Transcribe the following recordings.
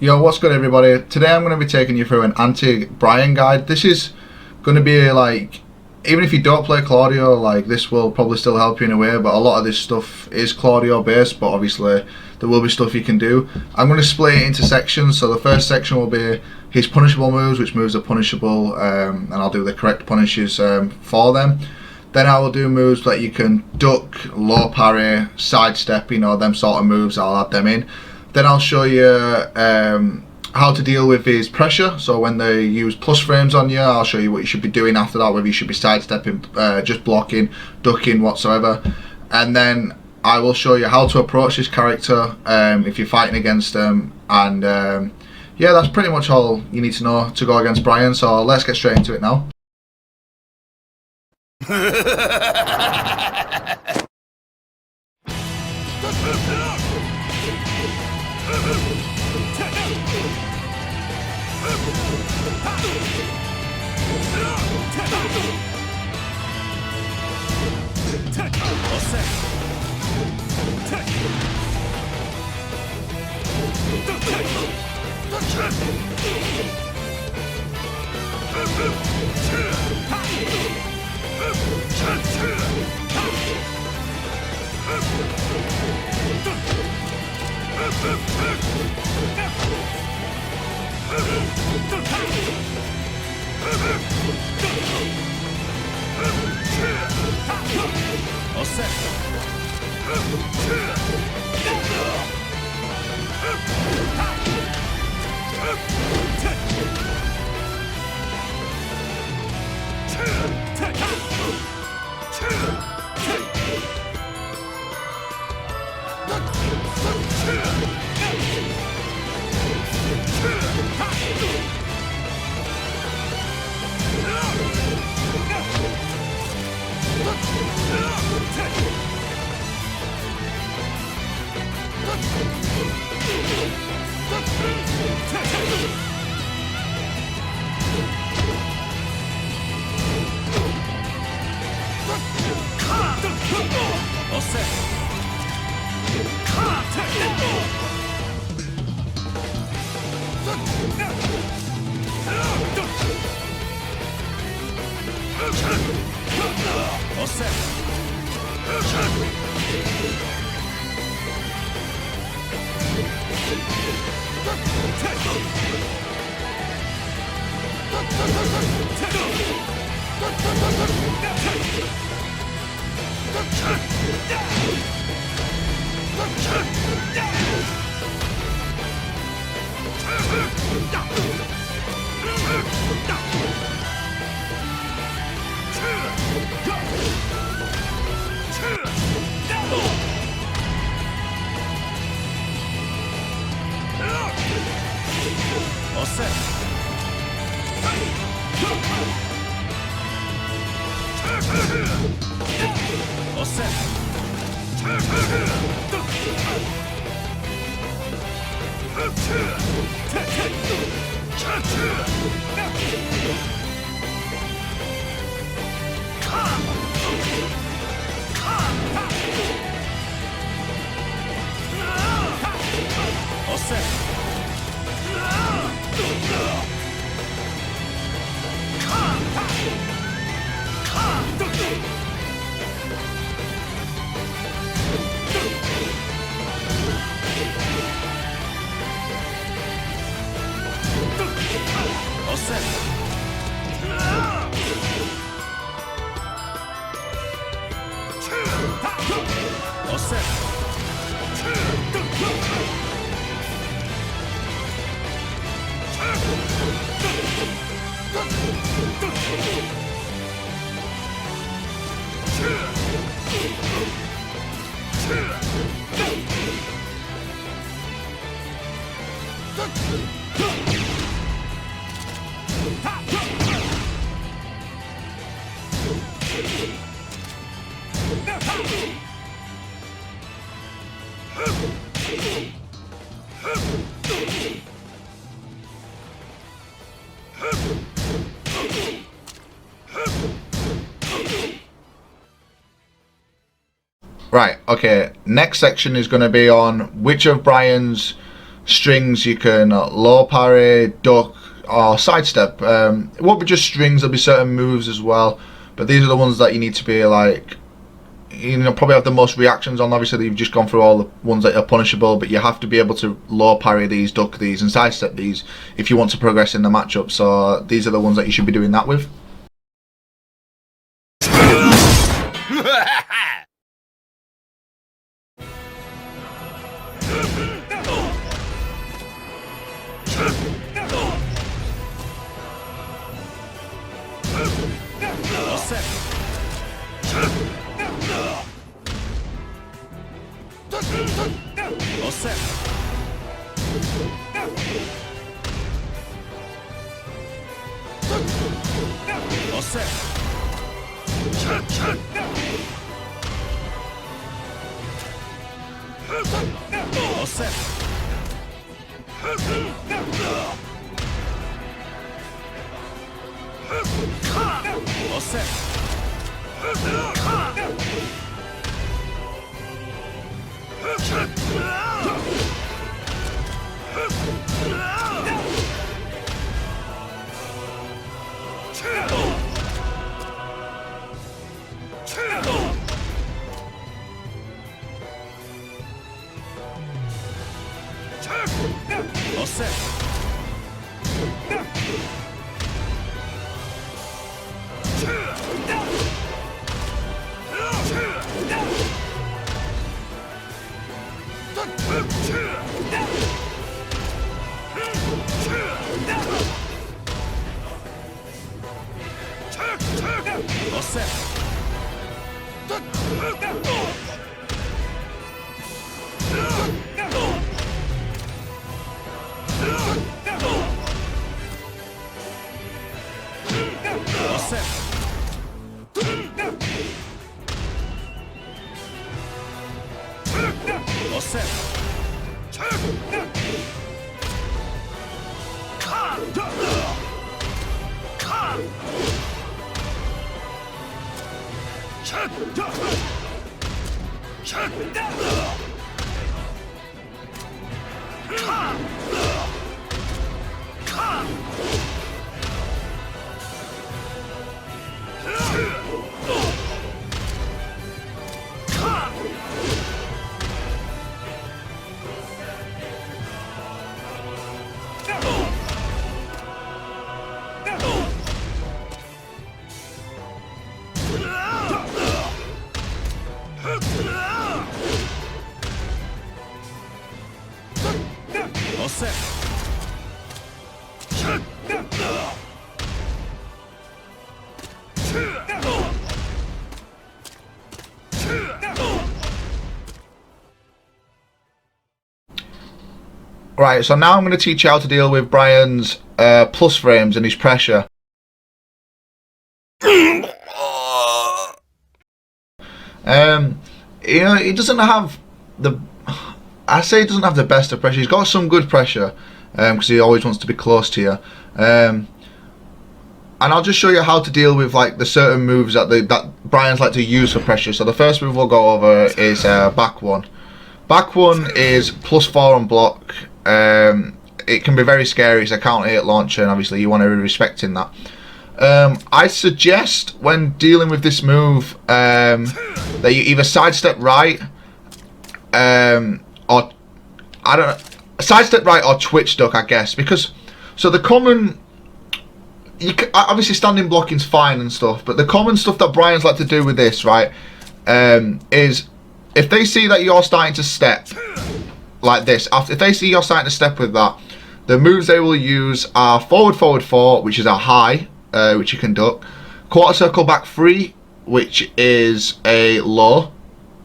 Yo, what's good everybody? Today I'm going to be taking you through an anti-Bryan guide. This is going to be like, even if you don't play Claudio, like this will probably still help you in a way, but a lot of this stuff is Claudio based, but obviously there will be stuff you can do. I'm going to split it into sections, so the first section will be his punishable moves, which moves are punishable, and I'll do the correct punishes for them. Then I will do moves that you can duck, low parry, sidestep, you know, them sort of moves, I'll add them in. Then I'll show you how to deal with his pressure. So when they use plus frames on you, I'll show you what you should be doing after that, whether you should be sidestepping, just blocking, ducking, whatsoever. And then I will show you how to approach this character if you're fighting against them. And yeah, that's pretty much all you need to know to go against Bryan. So let's get straight into it now. Right, okay, next section is going to be on which of Bryan's strings, you can low parry, duck, or sidestep. It won't be just strings, there'll be certain moves as well, but these are the ones that you need to be like, you know, probably have the most reactions on. Obviously you've just gone through all the ones that are punishable, but you have to be able to low parry these, duck these and sidestep these if you want to progress in the matchup. So these are the ones that you should be doing that with. Right, so now I'm going to teach you how to deal with Bryan's plus frames and his pressure. You know, he doesn't have the, I say he doesn't have the best of pressure. He's got some good pressure because he always wants to be close to you. And I'll just show you how to deal with like the certain moves that that Bryans like to use for pressure. So the first move we'll go over is back one. Back one is +4 on block. It can be very scary. It's a counter hit launcher, and obviously you want to be respecting that. I suggest when dealing with this move that you either sidestep right, or I don't know, sidestep right or twitch duck, I guess, because so the common, you can, obviously standing blocking's fine and stuff, but the common stuff that Bryans like to do with this, right, is if they see that you're starting to step like this, if they see you're starting to step with that, the moves they will use are forward 4, which is a high, which you can duck, quarter circle back 3, which is a low,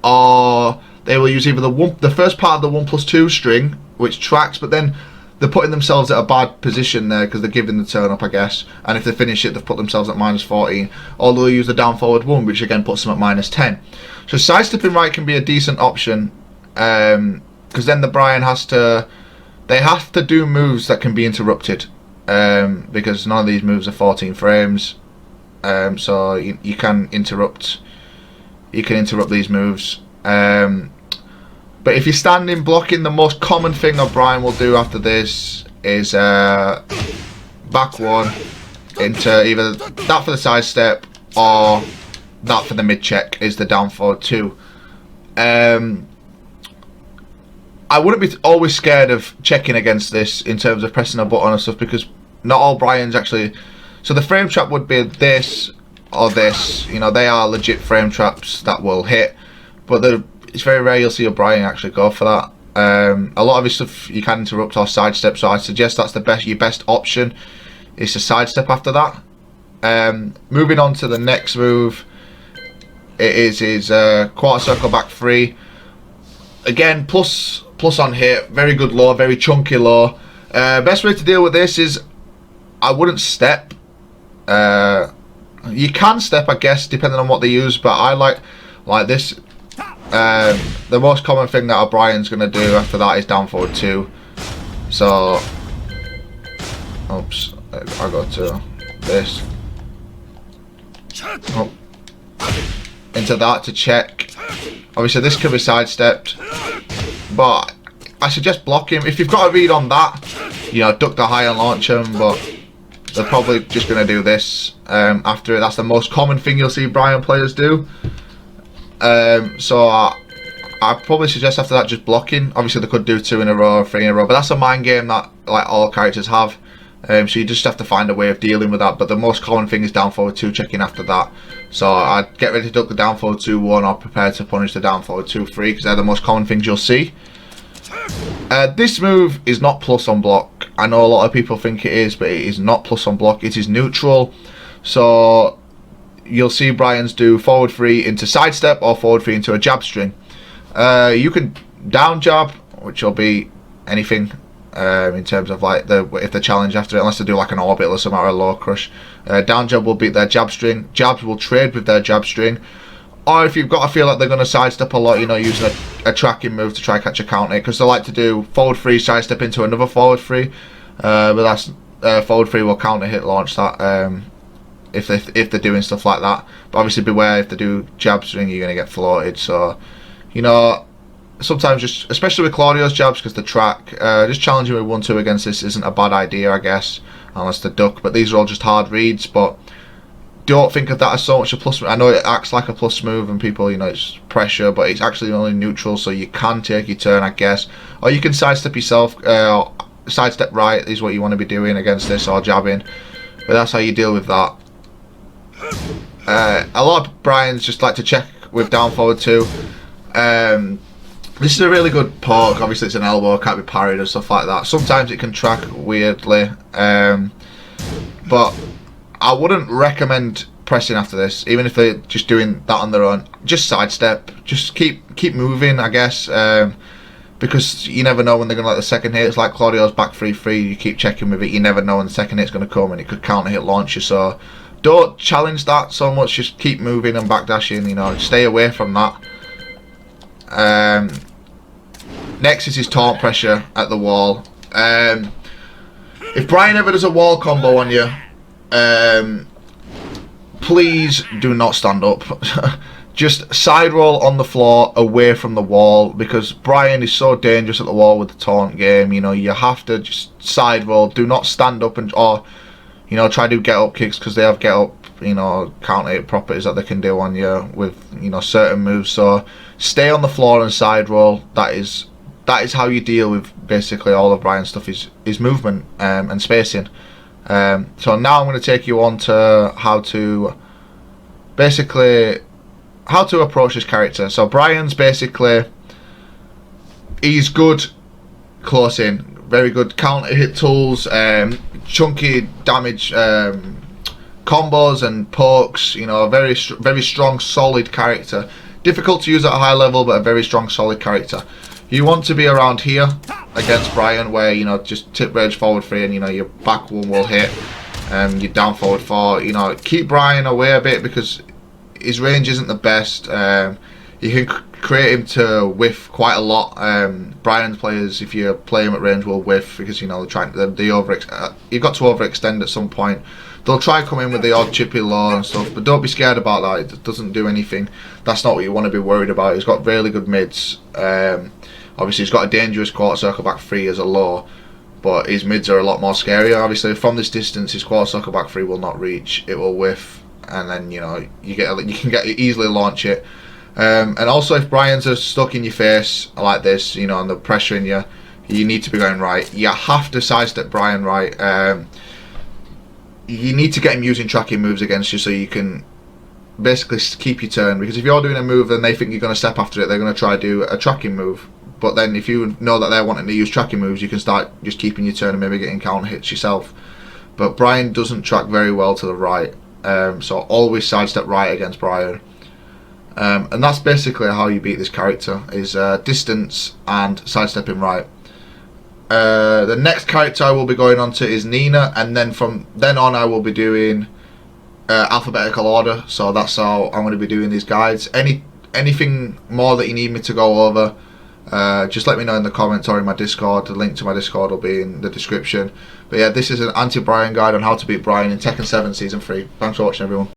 or they will use either the first part of the 1+2 string, which tracks, but then they're putting themselves at a bad position there because they're giving the turn up, I guess, and if they finish it they've put themselves at -14, or they'll use the down forward 1, which again puts them at -10. So sidestepping right can be a decent option, because then the Bryan has to, they have to do moves that can be interrupted, because none of these moves are 14 frames, so you can interrupt these moves. But if you're standing blocking, the most common thing that Bryan will do after this is back one into either that for the sidestep or that for the mid check is the down forward 2. I wouldn't be always scared of checking against this in terms of pressing a button and stuff, because not all Bryans actually. So the frame trap would be this or this. You know, they are legit frame traps that will hit, but it's very rare you'll see a Bryan actually go for that. A lot of his stuff you can interrupt or sidestep, so I suggest that's your best option is to sidestep after that. Moving on to the next move, it is his quarter circle back 3. Again, plus on hit, very good low, very chunky low. Best way to deal with this is I wouldn't step. You can step, I guess, depending on what they use, but I like this. The most common thing that a Bryan's going to do after that is down forward 2. So, oops, I got to this. Oh. Into that to check. Obviously this could be sidestepped, but I suggest block him. If you've got a read on that, you know, duck the high and launch him, but they're probably just going to do this after it. That's the most common thing you'll see Bryan players do. So I probably suggest after that just blocking. Obviously they could do 2 in a row or 3 in a row, but that's a mind game that like all characters have. So you just have to find a way of dealing with that, but the most common thing is down forward 2 checking after that. So I'd get ready to duck the down forward 2 1 or prepare to punish the down forward 2 3, because they're the most common things you'll see. This move is not plus on block. I know a lot of people think it is, but it is not plus on block. It is neutral. So you'll see Bryans do forward 3 into sidestep or forward 3 into a jab string. You can down jab, which will be anything. In terms of like if they challenge after it, unless they do like an orbital or something or a low crush. Down jab will beat their jab string. Jabs will trade with their jab string. Or if you've got to feel like they're going to sidestep a lot, you know, using a tracking move to try catch a counter, because they like to do forward 3 sidestep into another forward 3. But that's forward 3 will counter hit launch that if they're doing stuff like that. But obviously beware, if they do jab string, you're going to get floated. So, you know, sometimes just, especially with Claudio's jabs, because the track, just challenging with 1-2 against this isn't a bad idea, I guess, unless they duck. But these are all just hard reads, but don't think of that as so much a plus. I know it acts like a plus move and people, you know, it's pressure, but it's actually only neutral, so you can take your turn, I guess. Or you can sidestep yourself, sidestep right is what you want to be doing against this, or jabbing. But that's how you deal with that. A lot of Bryans just like to check with down forward 2. This is a really good poke. Obviously it's an elbow, can't be parried and stuff like that. Sometimes it can track weirdly, but I wouldn't recommend pressing after this, even if they're just doing that on their own. Just sidestep, just keep moving, I guess, because you never know when they're going to let the second hit. It's like Claudio's back 3-3, you keep checking with it, you never know when the second hit's going to come and it could counter hit launch you. So don't challenge that so much, just keep moving and backdashing, you know, stay away from that. Next is his taunt pressure at the wall. If Bryan ever does a wall combo on you, please do not stand up. Just side roll on the floor away from the wall, because Bryan is so dangerous at the wall with the taunt game. You know, you have to just side roll. Do not stand up or you know, try to do get up kicks, because they have get up, you know, counter hit properties that they can do on you with, you know, certain moves. So stay on the floor and side roll. That is how you deal with basically all of Bryan's stuff, is movement and spacing. So now I'm going to take you on to how to approach this character. So Bryan's basically, he's good close in, very good counter hit tools, chunky damage combos and pokes. You know, a very strong, solid character. Difficult to use at a high level, but a very strong, solid character. You want to be around here against Bryan, where, you know, just tip rage forward 3 and, you know, your back 1 will hit, your down forward 4. You know, keep Bryan away a bit, because his range isn't the best. You can create him to whiff quite a lot. Bryan's players, if you play him at range, will whiff, because, you know, you've got to overextend at some point. They'll try and come in with the odd chippy low and stuff, but don't be scared about that. It doesn't do anything. That's not what you want to be worried about. He's got really good mids. Obviously he's got a dangerous quarter circle back 3 as a low, but his mids are a lot more scary. Obviously from this distance his quarter circle back 3 will not reach, it will whiff, and then you can easily launch it. And also if Bryans are stuck in your face like this, and they're pressuring you, you need to be going right. You have to sidestep Bryan right. You need to get him using tracking moves against you so you can basically keep your turn, because if you're doing a move and they think you're going to step after it, they're going to try to do a tracking move. But then if you know that they're wanting to use tracking moves, you can start just keeping your turn and maybe getting counter hits yourself. But Bryan doesn't track very well to the right, so always sidestep right against Bryan. And that's basically how you beat this character, is distance and sidestepping right. The next character I will be going on to is Nina, and then from then on I will be doing alphabetical order. So that's how I'm going to be doing these guides. Anything more that you need me to go over, just let me know in the comments or in my Discord. The link to my Discord will be in the description. But yeah, this is an anti-Bryan guide on how to beat Bryan in Tekken 7 Season 3. Thanks for watching, everyone.